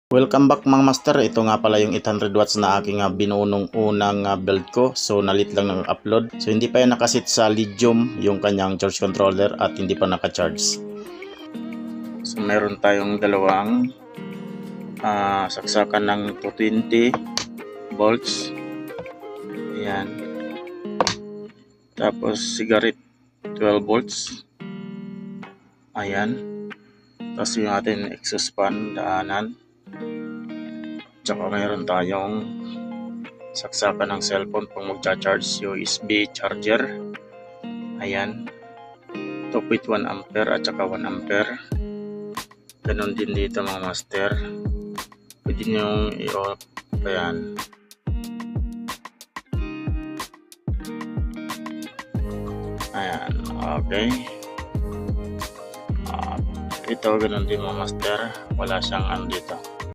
Welcome back mga master. Ito nga pala yung 800 watts na aking binuo nung unang build ko. So nalit lang ng upload. So hindi pa yan nakasit sa lithium yung kanyang charge controller at hindi pa naka-charge. So meron tayong dalawang saksakan ng 220 volts. Ayan. Tapos cigarette 12 volts. Ayan. Tapos yung ating exhaust fan daanan. Tsaka mayroon tayong saksakan ng cellphone pang magcha-charge, USB charger. Ayan. 2.1 ampere at saka 1 ampere. Ganon din dito mga master. Pwede nyo i-off. Ayan. Ayan. Okay. Ito ganon din mga master. Wala siyang ano dito.